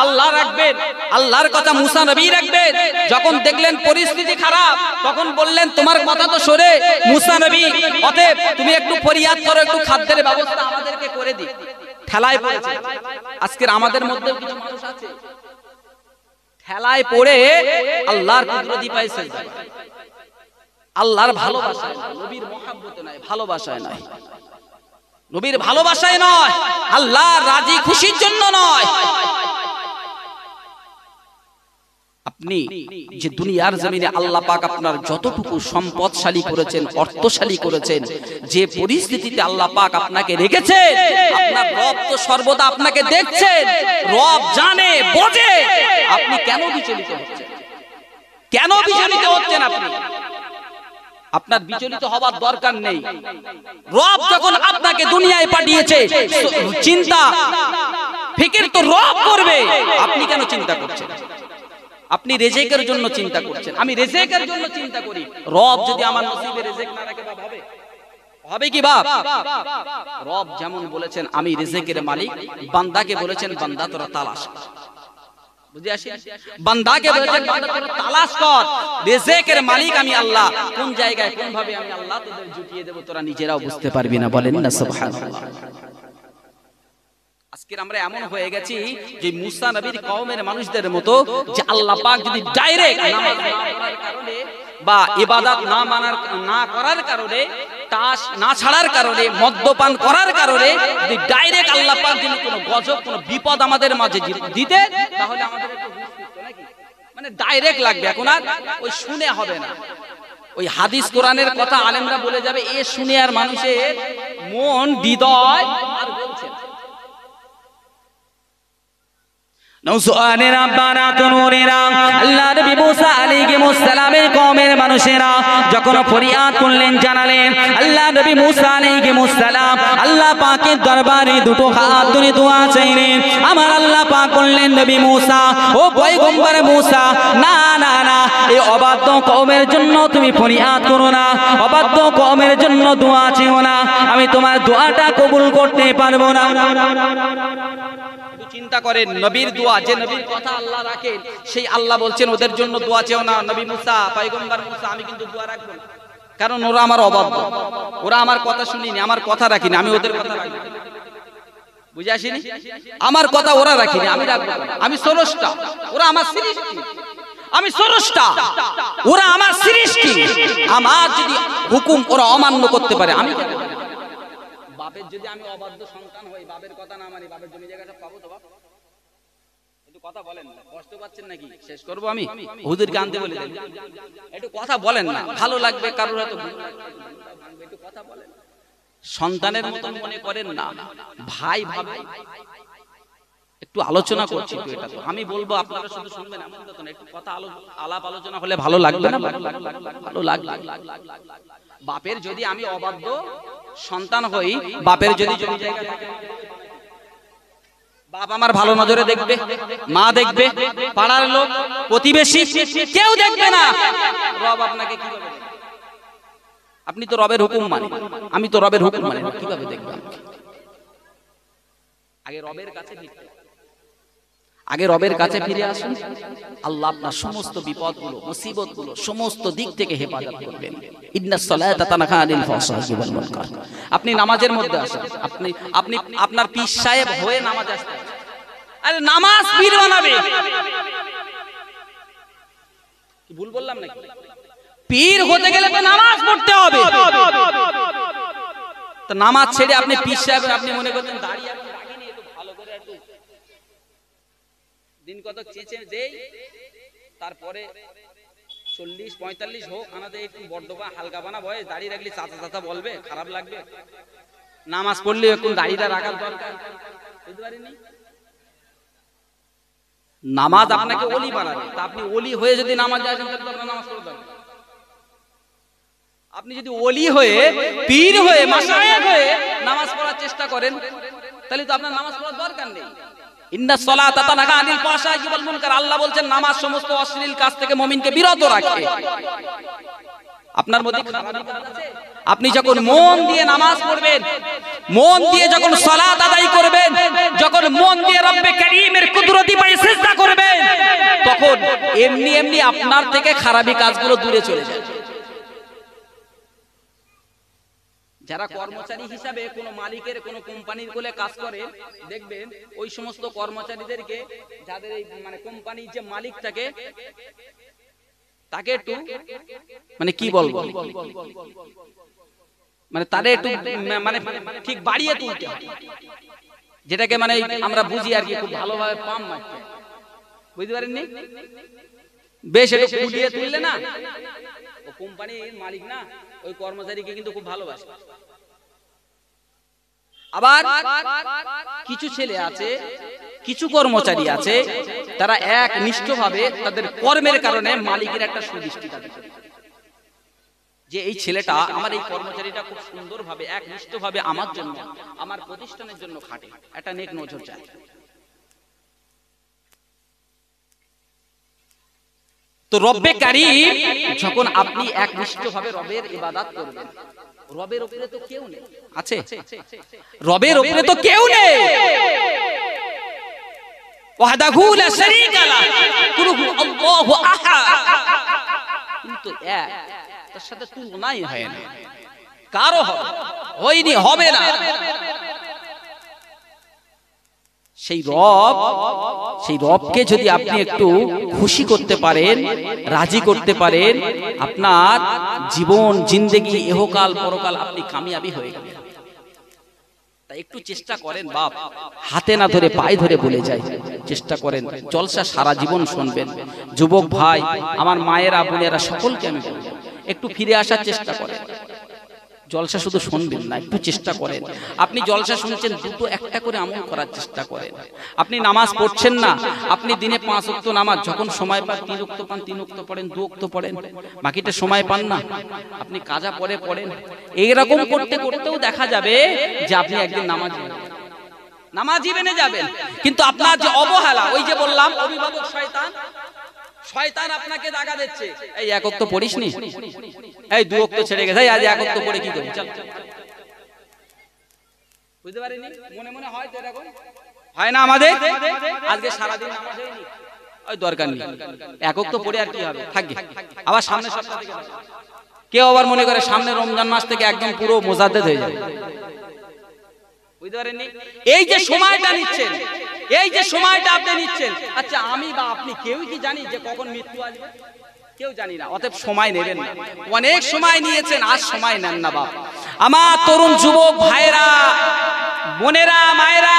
আল্লাহ রাখবেন, আল্লাহর কথা মুসা নবী রাখবেন। যখন দেখলেন পরিস্থিতি খারাপ, তখন বললেন তোমার কথা তো সরে মুসা নবী, অতএব তুমি একটু ফরিয়াদ করো, একটু খাদ্যের ব্যবস্থা আমাদেরকে করে দিই। ঠেলায় পড়েছে। আজকের আমাদের মধ্যেও কিছু মানুষ আছে ঠেলায় পড়ে আল্লাহর কুদরতি পায়ে সিজদা করে। আল্লাহর ভালোবাসায়, নবীর মহব্বতে নয়, ভালোবাসায় নয়, নবীর ভালোবাসায় নয়, আল্লাহর রাজি খুশির জন্য নয়। আপনি যে দুনিয়ার জমিনে আল্লাহ পাক আপনার যতটুকু সম্পদশালী করেছেন, অর্থশালী করেছেন, যে পরিস্থিতিতে আল্লাহ পাক আপনাকে রেখেছেন, আপনার রব তো সর্বদা আপনাকে দেখছেন, রব জানে, বোঝে। আপনি কেন বিচলিত হচ্ছেন? কেন বিচলিত হচ্ছেন আপনি? আপনার বিচলিত হবার দরকার নেই। রব যখন আপনাকে দুনিয়ায় পাঠিয়েছে, চিন্তা ফিকির তো রব করবে। আপনি কেন চিন্তা করছেন? আপনি রিজিকের জন্য চিন্তা করছেন, আমি রিজিকের জন্য চিন্তা করি। রব যদি আমার নসিবে রিজিক না রাখে বাপ হবে? হবে কি বাপ? রব যেমন বলেছেন আমি রিজিকের মালিক, বান্দাকে বলেছেন বান্দা তোরা তালাশ কর। বুঝে আসি? বান্দাকে বলেছেন বান্দা তোরা তালাশ কর, রিজিকের মালিক আমি আল্লাহ। কোন জায়গায় কোন ভাবে আমি আল্লাহ তোদের জুটিয়ে দেব তোরা নিজেরাও বুঝতে পারবি না। বলেন না সুবহানাল্লাহ। আজকে আমরা এমন হয়ে গেছি যে মুসা নবীর কওমের মানুষদের মতো, যে আল্লাহ পাক যদি ডাইরেক্ট নামাজ না পড়ার কারণে বা ইবাদত না করার কারণে, তাস না ছাড়ার কারণে, মদ্যপান করার কারণে যদি ডাইরেক্ট আল্লাহ পাক যদি কোনো গজব কোনো বিপদ আমাদের মাঝে দিতে, তাহলে আমাদের একটু হুঁশ ফিরতো নাকি? মানে ডাইরেক্ট লাগবে, এখন আর ওই শুনে হবে না। ওই হাদিস কোরআনের কথা আলেমরা বলে যাবে, এ শুনে আর মানুষের মন হৃদয় আর বলছে। নৌসোয়ানেরা বানাত নূরেরা আল্লাহ নবী মুসা আলাইহিস সালামের কওমের মানুষেরা যখন ফরিয়াদ করলেন জানালেন আল্লাহ নবী মুসা আলাইহিস সালাম আল্লাহ পাকের দরবারে দুটো হাত তুলে দোয়া চাইলেন। আমার আল্লাহ পাক বললেন নবী মুসা ও পয়গম্বর মুসা না না না এই অবাধ্য কওমের জন্য তুমি ফরিয়াদ করো না, অবাধ্য কওমের জন্য দোয়া চেও না, আমি তোমার দোয়াটা কবুল করতে পারবো না। চিন্তা করেন নবীর দোয়া, যে নবীর কথা আল্লাহ রাখেন সেই আল্লাহ বলছেন ওদের জন্য দোয়া চেও না। নবী মুসা পয়গম্বর মুসা আমি কিন্তু দোয়া রাখবো না, কারণ ওরা আমার অবাধ্য, ওরা আমার কথা শুনিনি, আমার কথা রাখিনি, আমি ওদের কথা রাখবো। বুঝে আসেনি? আমার কথা ওরা রাখিনি, আমি রাখবো। আমি স্রষ্টা, ওরা আমার সৃষ্টি, আমি স্রষ্টা, ওরা আমার সৃষ্টি। আমার যদি হুকুম ওরা অমান্য করতে পারে, আমি বাপের যদি আমি অবাধ্য সন্তান হই, বাপের কথা না মানি, বাপের জমি জায়গা সব পাবো তো? বাপ একটু কথা বলেন না, কষ্ট পাচ্ছেন নাকি? শেষ করবো আমি, হুজুর গানতে বলে দেন, একটু কথা বলেন না, ভালো লাগবে কারোর হয়তো, একটু কথা বলেন। সন্তানের মতন মনে করেন না, ভাই ভাবে একটু আলোচনা করছি তো, এটা তো আমি বলবো আপনারা শুধু শুনবেন এমন কথা না, একটু কথা আলাপ আলোচনা হলে ভালো লাগবে না? ভালো লাগবে। বাপের যদি আমি অবাধ্য সন্তান হই, বাপের যদি জমি জায়গা থাকে, বাপ আমার ভালো নজরে দেখবে, মা দেখবে, পাড়ার লোক প্রতিবেশী কেউ দেখবে না, রব আপনাকে কিভাবে দেখবে? আপনি তো রবের হুকুম মানেন, আমি তো রবের হুকুম মানি না, কিভাবে দেখবে? আগে রবের কাছে ফিরতে, আগে রবের কাছে ফিরে আসুন। আল্লাহ আপনার সমস্ত বিপদগুলো, মুসিবতগুলো সমস্ত দিক থেকে হেফাজত করবেন। ইন্নাস সালাতা তানহা আনিল ফাহশাই ওয়াল মুনকার। আপনি নামাজের মধ্যে আসেন, আপনি আপনার পীর সাহেব হয়ে নামাজে আসেন, আরে নামাজ পীর বানাবে, কি ভুল বললাম নাকি? পীর হতে গেলে তো নামাজ পড়তে হবে, তো নামাজ ছেড়ে আপনি পীর সাহেব, আপনি মনে করছেন দাঁড়িয়ে দিন কত চেঁচে দেই, তারপরে 40-45 হোক আনাতে একটু বড্ডবা হালকা বানা বয়স, দাঁড়িয়ে রাখলে চাচা চাচা বলবে, খারাপ লাগবে। নামাজ পড়লে একটু দাঁড়িয়েটা রাখার দরকার, বুঝতে পারিনি? নামাজ আপনাকে ওলি বানাবে, তা আপনি ওলি হয়ে যদি নামাজ আসেন তাহলে তো আপনার নামাজ পড়তে হবে। আপনি যদি ওলি হয়ে, পীর হয়ে, মাশায়েখ হয়ে নামাজ পড়ার চেষ্টা করেন, তাহলে তো আপনার নামাজ পড়ার দরকার নেই। ইন্নাস সালাতা তানহা আনিল ফাহশাই ওয়াল মুনকার। আল্লাহ বলছেন নামাজ সমস্ত অশ্লীল কাজ থেকে মুমিনকে বিরত রাখে। আপনার মধ্যে খারাপ কাজ আছে, আপনি যখন মন দিয়ে নামাজ পড়বেন, মন দিয়ে যখন সালাত আদায় করবেন, যখন মন দিয়ে রব্বে কারীমের কুদরতি পায়ে সিজদা করবেন, তখন এমনি এমনি আপনার থেকে খারাপি কাজগুলো দূরে চলে যাবে। যারা কর্মচারী হিসাবে কোনো মালিকের কোনো কোম্পানির কোলে কাজ করে, দেখবেন ওই সমস্ত কর্মচারীদেরকে, যাদের এই মানে কোম্পানির যে মালিক থাকে, তাকে একটু মানে কি বলবো, মানে তাদের একটু মানে ঠিক বাড়িয়ে তুলতে হয়, যেটাকে মানে আমরা বুঝি আর কি, খুব ভালোভাবে পাম মারতে, বুঝতে পারেননি? বেশ একটু ফুটিয়ে তুললে না, ও কোম্পানির মালিক না, ওই কর্মচারীকে কিন্তু খুব ভালোবাসে। আবার কিছু ছেলে আছে, কিছু কর্মচারী আছে, তারা একনিষ্ঠভাবে তাদের কর্মের কারণে মালিকের একটা সুদৃষ্টি থাকে, যে এই ছেলেটা, আমার এই কর্মচারীটা খুব সুন্দরভাবে একনিষ্ঠভাবে আমার জন্য, আমার প্রতিষ্ঠানের জন্য খাটে, একটা নেক নজর চায়। তো রব্বে কারীম যখন আপনি একনিষ্ঠভাবে রবের ইবাদত করবেন, রবের উপরে তো কেউ নেই, আছে? রবের উপরে তো কেউ নেই, ওয়াহদাহু লা শারীকা লাহু কুলহু আল্লাহু আহাদ, কিন্তু এক, তার সাথে তুলনাই হয় না, কারো হয়নি, হবে না। সেই রবকে যদি আপনি একটু খুশি করতে পারেন, রাজি করতে পারেন, আপনার জীবন জিন্দেগি ইহকাল পরকাল আপনি কামিয়াবি হয়ে গেলেন। তাই একটু চেষ্টা করেন, বাপ হাতে না ধরে পায়ে ধরে বলে যায়, চেষ্টা করেন, জলসা সারা জীবন শুনবেন। যুবক ভাই, আমার মায়েরা বোনেরা সকলকে আমি বলবো, একটু ফিরে আসার চেষ্টা করেন। জলসা শুধু শুনবেন না, একটু চেষ্টা করেন। আপনি জলসা শুনছেন, দুটো একটা করে আমল করার চেষ্টা করেন। আপনি নামাজ পড়ছেন না, আপনি দিনে 5 ওয়াক্ত নামাজ যখন সময় পান 3 ওয়াক্ত পান, 3 ওয়াক্ত পড়েন, 2 ওয়াক্ত পড়েন, বাকিটা সময় পান না, আপনি কাজা পড়েন। এইরকম করতে করতেও দেখা যাবে যে আপনি একদিন নামাজি বেনে যাবেন। কিন্তু আপনার যে অবহেলা, ওই যে বললাম অভিভাবক শয়তান আপনাকে দাগা দিচ্ছে, এই 1 ওয়াক্ত পড়িসনি, এই 2 ওয়াক্ত ছেড়ে গেছে, আজ 1 ওয়াক্ত পড়ে কি করবি, চল। বুঝতে পারেননি? মনে মনে হয় তো এরকম হয় না আমাদের? আজকে সারা দিন নামাজ হয়নি, ওই দরকার নেই, 1 ওয়াক্ত পড়ে আর কি হবে, থাকবে। আবার সামনের সপ্তাহ থেকে কেউ আবার মনে করে সামনে রমজান মাস থেকে একদম পুরো মোজাদ্দেদ হয়ে যাবে। বুঝতে পারেননি? এই যে সময়টা নিচ্ছেন, এই যে সময়টা আপনি নিচ্ছেন, আচ্ছা আমি বা আপনি কেউই কি জানি যে কখন মৃত্যু আসবে? কেউ জানি না। অতএব সময় নেবেন না, অনেক সময় নিয়েছেন, আজ সময় নেন না বাপ। আমার তরুণ যুবক ভাইরা, বোনেরা, মায়েরা,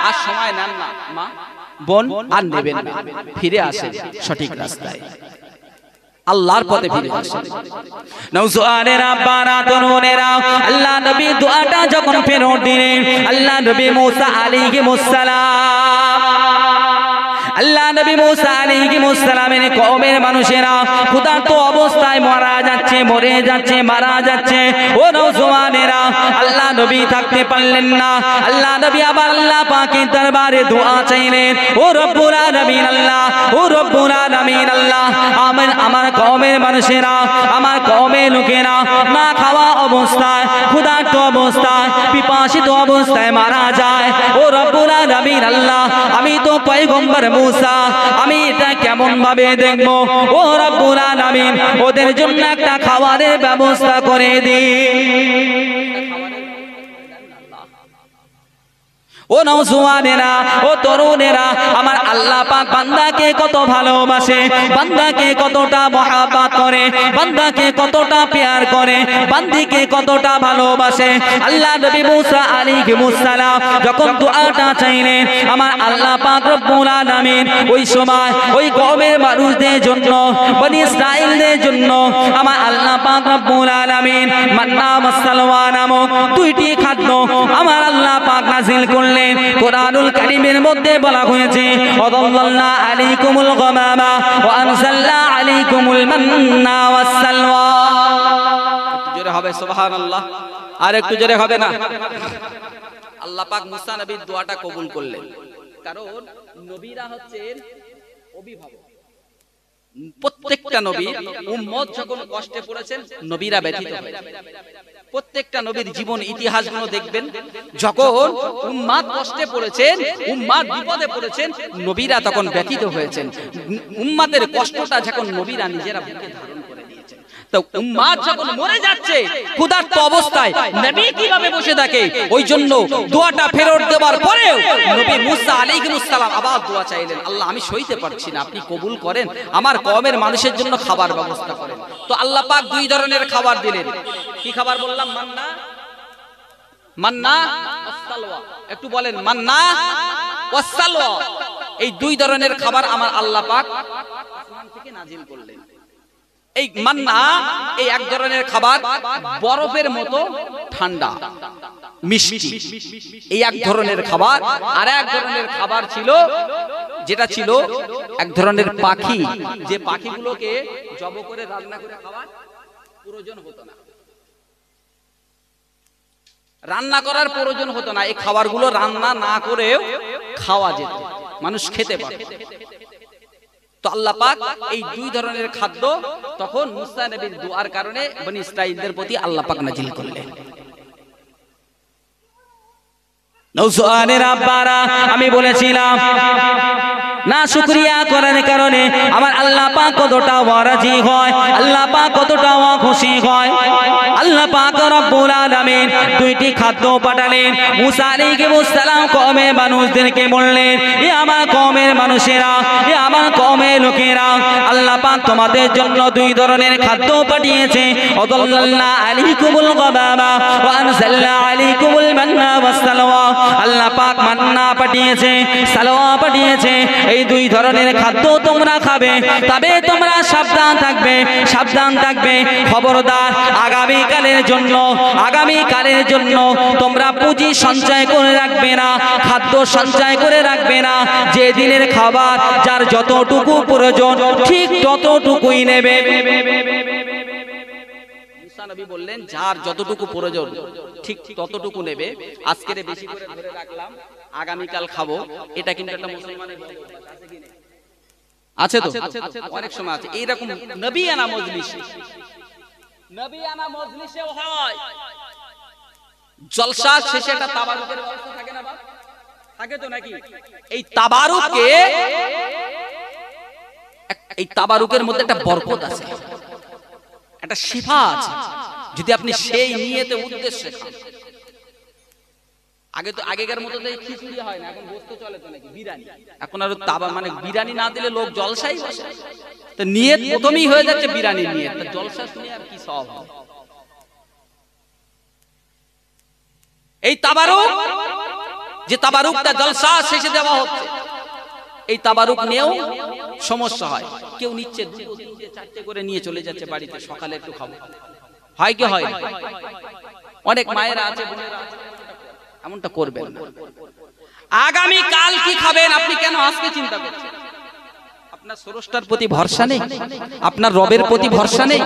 আজ সময় নেন না মা বোন, আর নেবেন না, ফিরে আসেন সঠিক রাস্তায়, আল্লাহর পথে ফিরে আসেন। নওজোয়ানেরা, আব্বারা, তরুণেরা, আল্লাহ নবী দোয়াটা যখন ফেরত দিলেন, আল্লাহ নবী মুসা আলাইহিস সালাম, আল্লাহ নবী মুসা আলাইহিস সালামের কওমের মানুষেরা ক্ষুধার্ত অবস্থায় মরে যাচ্ছে, মারা যাচ্ছে। ও নওজোয়ানেরা, আল্লাহ নবী থাকতে পারলেন না, আল্লাহ নবী আবার আল্লাহ পাকের দরবারে দোয়া চাইলেন, ও রব্বুল আলামিন আল্লাহ, ও রব্বুল আলামিন আল্লাহ, আমার কওমের মানুষেরা, আমার কওমের লোকেরা না খাওয়া অবস্থায়, ক্ষুধার্ত অবস্থায়, পিপাসিত অবস্থায় মারা যায়। ও রব্বুল আলামিন আল্লাহ, আমি তো পয়গম্বর মুসা, আমি এটা কেমন ভাবে দেখবো? ও রব্বুল আলামিন, ওদের জন্য একটা খাবারের ব্যবস্থা করে দিন। ও নওজোয়ানেরা, ও তরুণেরা, আমার আল্লাহ পাক বান্দাকে কত ভালোবাসে, বান্দাকে কতটা মহব্বত করে, বান্দাকে কতটা প্যার করে, বান্দিকে কতটা ভালোবাসে। আল্লাহ নবী মুসা আলাইহিস সালাম যখন দোয়াটা চাইলেন, আমার আল্লাহ পাক রব্বুল আলামিন ওই সময় ওই কওমের মানুষদের জন্য, বনি ইসরাঈলদের জন্য আমার আল্লাহ পাক রব্বুল আলামিন মান্না ওয়া সালওয়া নামক 2টি খাদ্য আমার আল্লাহ পাক নাযিল করলেন। কোরআনুল কারীমের মধ্যে বলা হয়েছে, ওয়াদাল্লাল্না আলাইকুমুল গামামা ওয়া আনজালনা আলাইকুমুল মান্না ওয়াস সালওয়া। একটু জোরে হবে সুবহানাল্লাহ, আর একটু জোরে হবে না? আল্লাহ পাক মুসা নবীর দোয়াটা কবুল করলেন, কারণ নবীরা হচ্ছেন অভিভাবক। প্রত্যেকটা নবীর উম্মত যখন কষ্টে পড়েছেন, নবীরা ব্যথিত হয়েছে। প্রত্যেকটা নবীর জীবন ইতিহাসগুলো দেখবেন, যখন উম্মাত কষ্টে পড়েছেন, উম্মাত বিপদে পড়েছেন, নবীরা তখন ব্যথিত হয়েছেন। উম্মাতের কষ্টটা যখন নবীরা নিজেরা বুকে ধারণ করে নিয়েছেন, তো উম্মাত যখন মরে যাচ্ছে ক্ষুধার্ত অবস্থায়, নবী কিভাবে বসে থাকে? ওই জন্য দোয়াটা ফেরত দেওয়ার পরেও নবী মুসা আলাইহিস সালাম আবার দোয়া চাইলেন, আল্লাহ আমি সইতে পারছি না, আপনি কবুল করেন, আমার কওমের মানুষের জন্য খাবার ব্যবস্থা করেন। তো আল্লাহ পাক 2 ধরনের খাবার দিলেন। কি খাবার বললাম? মান্না ওয়াস সালওয়া। একটু বলেন, মান্না ওয়াস সালওয়া। এই 2 ধরনের খাবার আমার আল্লাহ পাক আসমান থেকে নাজিল করলেন। এই মান্না, এই এক ধরনের খাবার, বরফের মতো ঠান্ডা মিষ্টি, এই এক ধরনের খাবার। আর এক ধরনের খাবার ছিল, যেটা ছিল এক ধরনের পাখি, যে পাখিগুলোকে জব করে রান্না করে খাওয়ার প্রয়োজন হতো না, রান্না করার প্রয়োজন হতো না। এই খাবারগুলো রান্না না করেও খাওয়া যেত, মানুষ খেতে পারত। তো আল্লাহ পাক এই 2 ধরনের খাদ্য তখন মুসা নবীর দুআর কারণে বনি ইসরাঈলদের প্রতি আল্লাহ পাক নাজিল করলেন। নওজোয়ানের আব্বারা, আমি বলেছিলাম না শুকরিয়া করার কারণে আমার আল্লাহ পাক কতটা রাজি হয়, আল্লাহ পাক কতটা খুশি হয়। আল্লাহ পাক রব্বুল আলামিন 2টি খাদ্য পাঠালেন। মুসা আলাইহিস সালাম কওমের মানুষদেরকে বললেন, এ আমার কওমের মানুষেরা, এ আমার কওমের লোকেরা, আল্লাহ পাক তোমাদের জন্য 2 ধরনের খাদ্য পাঠিয়েছে। ওয়াদাল্লাল্না আলাইকুমুল গামামা ওয়া আনজালনা আলাইকুমুল মান্না ওয়াস সালওয়া। আল্লাহ পাক মান্না পাঠিয়েছে, সালওয়া পাঠিয়েছে। এই 2 ধরনের খাদ্য তোমরা খাবে, তবে তোমরা সাবধান থাকবে, সাবধান থাকবে। খবরদার আগামী আগামী কালের জন্য তোমরা পুঁজি সঞ্চয় করে রাখবে না, খাদ্য সঞ্চয় করে রাখবে না। যে দিনের খাবার যার যতটুকু প্রয়োজন ঠিক ততটুকুই নেবে। মুসা নবী বললেন যার যতটুকু প্রয়োজন ঠিক ততটুকু নেবে। আজকের বেশি করে ধরে রাখলাম, আগামীকাল খাবো, এটা কিন্তু একটা মুসলমানের আছে তো, অনেক সময় আছে এইরকম। নবিয়ানা মজলিসেও হয় জলসা শেষে একটা তাবারুকের ব্যবস্থা থাকে না বাপ? থাকে তো নাকি? এই তাবারুকের মধ্যে একটা বরকত আছে, একটা শিফা আছে, যদি আপনি সেই নিয়তে উদ্দেশ্যে খান। আগে তো আগেকার মতো তো খিচুড়ি হয় না, এখন বস্তু চলে তো নাকি বিরিয়ানি। এখন আর মানে বিরিয়ানি না দিলে লোক জলসাই বসে, তো নিয়ত প্রথমেই হয়ে যাচ্ছে বিরিয়ানি নিয়ত, তো জলসা শুনে আর কি সব হবে। এই তাবারুক, যে তাবারুকটা জলসা শেষে দেওয়া হচ্ছে, এই তাবারুক নিয়েও সমস্যা হয়। কেউ নিচ্ছে 2, 3, 4টে করে নিয়ে চলে যাচ্ছে বাড়িতে, সকালে একটু খাবো, হয় কি হয়? অনেক মায়েরা আছে, বোনেরা আছে, এমনটা করবেন না। আগামী কাল কি খাবেন আপনি কেন আজকে চিন্তা করছেন? আপনার স্রষ্টার প্রতি ভরসা নেই, আপনার রবের প্রতি ভরসা নেই,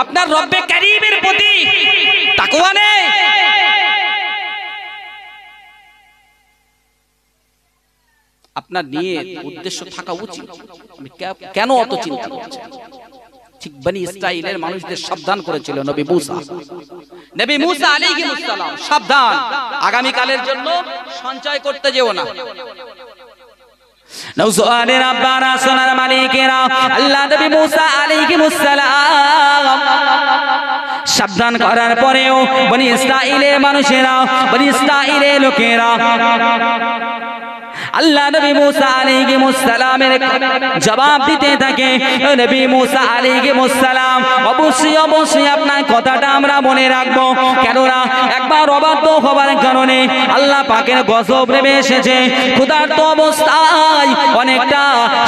আপনার রব্বে কারীমের প্রতি তাকওয়া নেই। আপনার নিয়ত উদ্দেশ্য থাকা উচিত, আমি কেন অত চিন্তা করছেন? ঠিক বনি ইসরাইলের মানুষদের সাবধান করেছিল নবী মুসা আলাইহিস সালাম, সাবধান, আগামী কালের জন্য সঞ্চয় করতে যেও না। নওজোয়ানের আব্বারা, সোনার মালিকেরা, আল্লাহ নবী মুসা আলাইহিস সালাম সাবধান করার পরেও বনি ইসরাইলের মানুষেরা, বনি ইসরাইলের লোকেরা আল্লাহ নবী মুসা আলাইহিস সালামের জবাব দিতে থাকে। নবী মুসা আলাইহিস সালাম, অবশ্যই আপনার কথাটা আমরা মনে রাখবো, কেননা একবার অবাধ্য হবার কারণে আল্লাহ পাকের গজব নেমে এসেছে। ক্ষুধার্ত অবস্থায় অনেকটা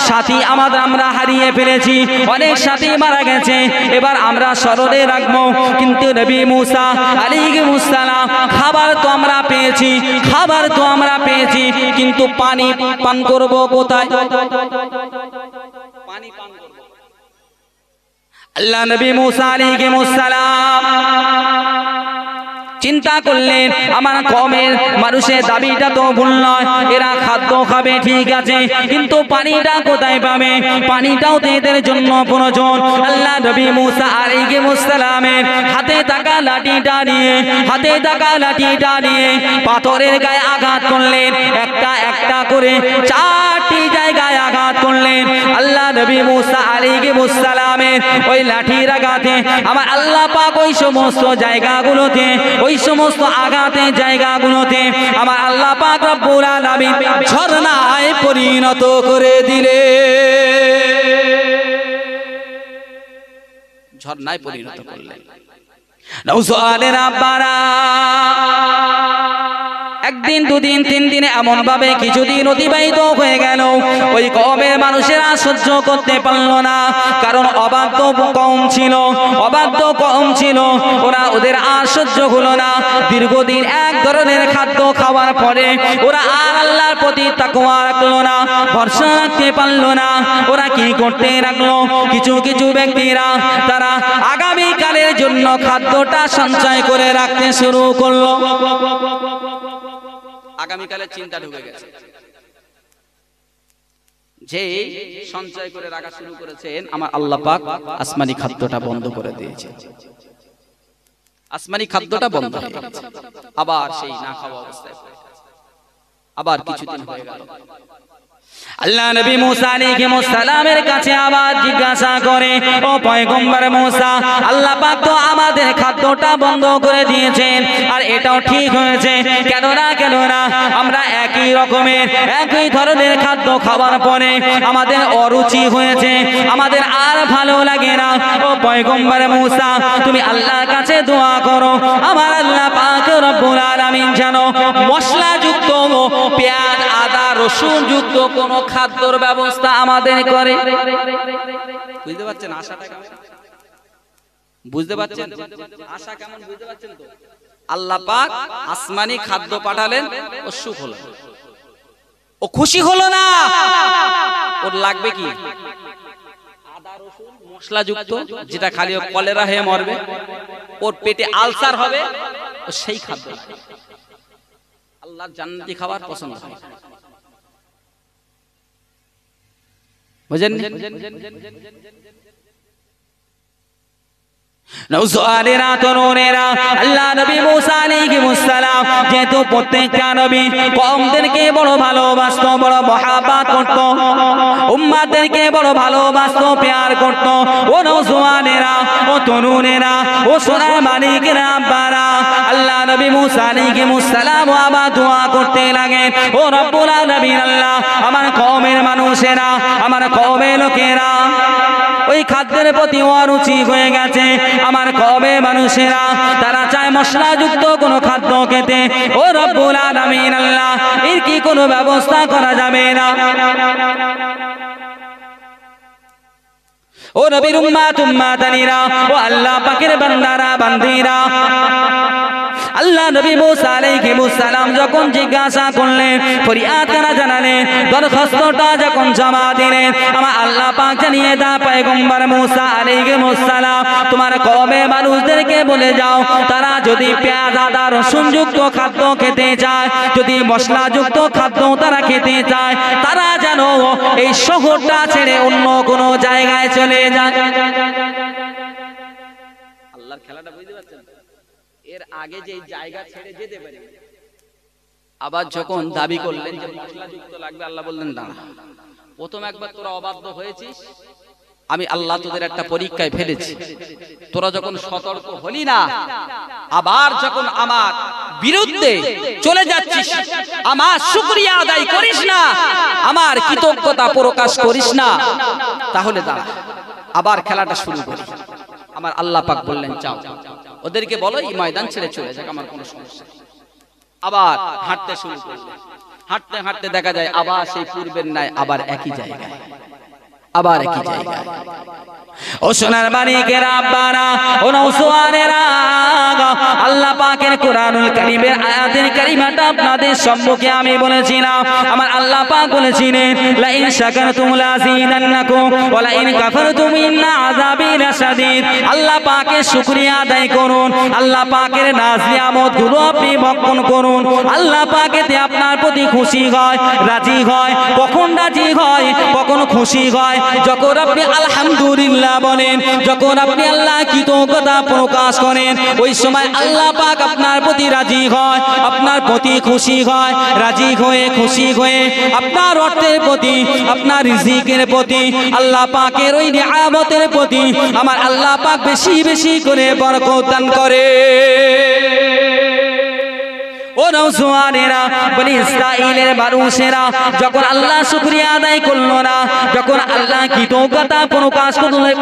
সাথী আমরা হারিয়ে ফেলেছি, অনেক সাথী মারা গেছে, এবার আমরা স্মরণে রাখবো। কিন্তু নবী মুসা আলাইহিস সালাম, খাবার তো আমরা পেয়েছি, কিন্তু পানি পান করব কোথায়? পানি পান করব। আল্লাহ নবী মুসা আলাইহিস সালাম চিন্তা করলেন, আমার কওমের মানুষের দাবিটা তো ভুল নয়, এরা খাদ্য খাবে ঠিক আছে, কিন্তু পানিটা কোথায় পাবে? পানিটাও তো এদের জন্য প্রয়োজন। আল্লাহ নবী মুসা আলাইহিস সালামের হাতে থাকা লাঠিটা নিয়ে পাথরের গায়ে আঘাত করলেন, একটা করে 4টি জায়গায় আঘাত করলেন। আল্লাহ নবী মুসা আলাইহিস সালামের ওই লাঠির আঘাতে আমার আল্লাহ পাক ওই সমস্ত জায়গাগুলোতে, ওই সমস্ত আঘাতের জায়গাগুলোতে আমার আল্লাহ পাক রব্বুল আলামিন ঝর্ণায় পরিণত করে করলেন। নওজোয়ানের আব্বারা, একদিন, 2 দিন, 3 দিনে এমন ভাবে কিছুদিন অতিবাহিত হয়ে গেল, ওই কওমের মানুষেরা সহ্য করতে পারল না, কারণ অবাধ্য কওম ছিল, ওদের আর সহ্য হলো না। দীর্ঘদিন এক ধরনের খাদ্য খাওয়ার পরে ওরা আর আল্লাহর প্রতি তাকওয়া রাখলো না, ভরসা রাখতে পারল না। ওরা কি করতে রাখলো? কিছু ব্যক্তিরা তারা আগামী কালের জন্য খাদ্যটা সঞ্চয় করে রাখতে শুরু করলো। আগামীকালের চিন্তা ঢুকে গেছে, যে সঞ্চয় করে রাখা শুরু করেছেন, আমার আল্লাহ পাক আসমানি খাদ্যটা বন্ধ করে দিয়েছে। আসমানি খাদ্যটা বন্ধ হয়ে গেছে, আবার সেই না খাওয়া অবস্থায় আবার কিছুদিন হয়ে গেল। আল্লাহ নবী মুসা আলাইহিস সালামের কাছে আবার জিজ্ঞাসা করে, ও পয়গম্বর মুসা, আল্লাহ পাক তো আমাদের খাদ্যটা বন্ধ করে দিয়েছেন, আর এটাও ঠিক হয়েছে, কেননা আমরা একই ধরনের খাদ্য খাওয়ার পরে আমাদের অরুচি হয়েছে, আমাদের আর ভালো লাগে না। ও পয়গম্বর মুসা, তুমি আল্লাহর কাছে দোয়া করো, আমার আল্লাহ পাক রব্বুল আলামিন যেন মশলাযুক্ত, পেঁয়াজ, আদা, রসুন যুক্ত কোন খাদ্যর ব্যবস্থা আমাদের করে। বুঝতে পারছেন আশাটা? বুঝতে পারছেন আশা কেমন বুঝতে পারছেন তো? আল্লাহ পাক আসমানি খাদ্য পাঠালেন, ও সুখ হলো, ও খুশি হলো না, ওর লাগবে কি আদা রসুন মশলা যুক্ত, যেটা খালি কলেরা হয়ে মরবে, ওর পেটে আলসার হবে, ও সেই খাদ্য আল্লাহর জান্নাতি খাবার পছন্দ হয়। বুঝেন নওজোয়ানেরা তরুণেরা, আল্লাহ নবী মুসা আলাইহিস সালাম যেহেতু প্রত্যেকটা নবী কওমদেরকে বড় ভালোবাসতো, বড় মহব্বত করত, উম্মতদেরকে বড় ভালোবাসতো, প্যার করত। ও নওজোয়ানেরা, ও তরুণেরা, ও সোনার মালিকেরা, আব্বারা, আল্লাহ নবী মুসা আলাইহিস সালাম আবার দোয়া করতে লাগেন, ও রব্বুল আলামিন, আল্লাহ আমার কওমের মানুষেরা, আমার কওমের লোকেরা ওই খাদ্যের প্রতি অরুচি হয়ে গেছে, আমার কওমের মানুষেরা তারা চায় মশলাযুক্ত কোনো খাদ্য খেতে। ও রব্বুল আলামিন, আল্লাহ এর কি কোনো ব্যবস্থা করা যাবে না? ও নবীর উম্মাত উম্মাতানিরা, ও আল্লাহ পাকের বান্দারা বান্দিরা, আল্লাহ নবী মুসা আলাইহিস সালাম যখন জিজ্ঞাসা করলেন, ফরিয়াদ করা জানালেন, দরখাস্তটা যখন জমা দিলেন, আমার আল্লাহ পাক জানিয়ে দা পয়গম্বর মুসা আলাইহিস সালাম তোমার কওমের মানুষদেরকে বলে যাও, তারা যদি পেঁয়াজ আদা রসুন যুক্ত খাদ্য খেতে চায়, যদি মশলাযুক্ত খাদ্য তারা খেতে চায়, তারা যেন এই শহরটা ছেড়ে অন্য কোনো জায়গায় চলে যায়। আল্লাহর খেলাটা বুঝতে পারছেন? এর আগে যে জায়গা ছেড়ে যেতে পারে, আবার যখন দাবি করলেন যে মশলাযুক্ত লাগবে, আল্লাহ বললেন দাঁড়া, প্রথম একবার তোরা অবাধ্য হয়েছিস, আমি আল্লাহ তোদের একটা পরীক্ষায় ফেলেছি, তোরা যখন সতর্ক হলি না, আবার যখন আমার বিরুদ্ধে চলে যাচ্ছিস, আমার শুকরিয়া আদায় করিস না, আমার কৃতজ্ঞতা প্রকাশ করিস না, তাহলে দাঁড়া, আবার খেলাটা শুরু করি। আমার আল্লাহ পাক বললেন যাও, ওদেরকে বলো এই ময়দান ছেড়ে চলে যাক, আমার কোনো সমস্যা নেই। আবার হাঁটতে শুরু করলেন, হাঁটতে হাঁটতে দেখা যায় আবার সেই পূর্বের ন্যায় আবার একই জায়গায়, আবার একই জায়গায়। ও সোনার মানিকেরা, আব্বারা, ও নওজোয়ানেরা, আল্লাহ পাকের কোরআনুল কারীমের আয়াতের কারিমাটা আপনাদের সম্মুখে আমি বলেছিলাম। আমার আল্লাহ পাক বলেছিলেন, লা ইন শাকারতুম লাযিদান্নাকুম ওয়া লা ইন কাফারতুম ইন্না আযাবি লাশাদীদ। আল্লাহ পাকের শুকরিয়া আদায় করুন, আল্লাহ পাকের নাজ নিয়ামতগুলো আপনি ভক্ষণ করুন। আল্লাহ পাক এতে আপনার প্রতি খুশি হয়, রাজি হয়। কখন রাজি হয়, কখন খুশি হয়? যখন আপনি আলহামদুলিল্লাহ বলেন, যখন আপনি আল্লাহ কৃতজ্ঞতা প্রকাশ করেন, ওই সময় আল্লাহ পাক আপনার প্রতি রাজি হয়, আপনার প্রতি খুশি হয়। রাজি হয়ে খুশি হয়ে আপনার অর্থের প্রতি, আপনার রিজিকের প্রতি, আল্লাহ পাকের ওই নিয়ামতের প্রতি আমার আল্লাহ পাক বেশি বেশি করে বরকত দান করে। ও নওজোয়ানেরা, বনি ইসরাইলের মানুষেরা যখন আল্লাহ শুকরিয়া আদায় করলো না, যখন আল্লাহ কৃতজ্ঞতা প্রকাশ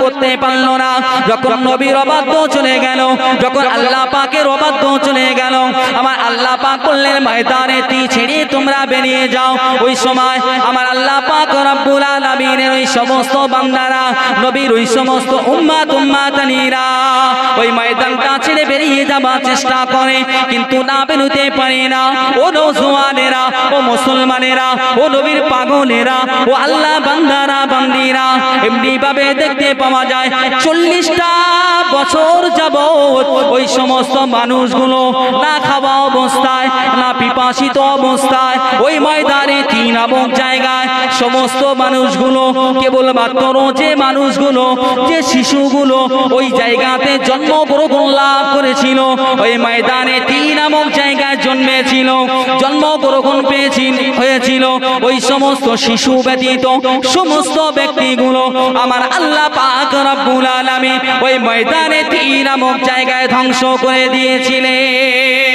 করতে পারলো না, যখন নবীর অবাধ্য চলে গেল, যখন আল্লাহ পাকের অবাধ্য চলে গেল, আমার আল্লাহ পাক বললেন ময়দানে ছেড়ে তোমরা বেরিয়ে যাও। ওই সময় আমার আল্লাহ পাক রব্বুল আলামিনের ওই সমস্ত বান্দারা, নবীর ওই সমস্ত উম্মাত উম্মাতানিরা ওই ময়দানটা ছেড়ে বেরিয়ে যাবার চেষ্টা করে, কিন্তু না বেরোতে পারে না। ও নওজোয়ানেরা, ও মুসলমানেরা, ও নবীর পাগলেরা, ও আল্লাহ বান্দারা বান্দিরা, এমনি ভাবে দেখতে পাওয়া যায় 40টা বছর যাবত ওই সমস্ত মানুষগুলো না খাওয়া অবস্থায়, না পিপাসিত অবস্থায় ওই ময়দানে নামক জায়গায় সমস্ত মানুষগুলো, কেবলমাত্র যে মানুষগুলো, যে শিশুগুলো ওই জায়গাতে জন্মগ্রহণ লাভ করেছিল, ওই ময়দানে নামক জায়গায় জন্মেছিল, জন্মগ্রহণ হয়েছিল, ওই সমস্ত শিশু ব্যতীত সমস্ত ব্যক্তিগুলো আমার আল্লাহ পাক রব্বুল আলামিন ওই ময়দানে নামক জায়গায় ধ্বংস করে দিয়েছিলেন।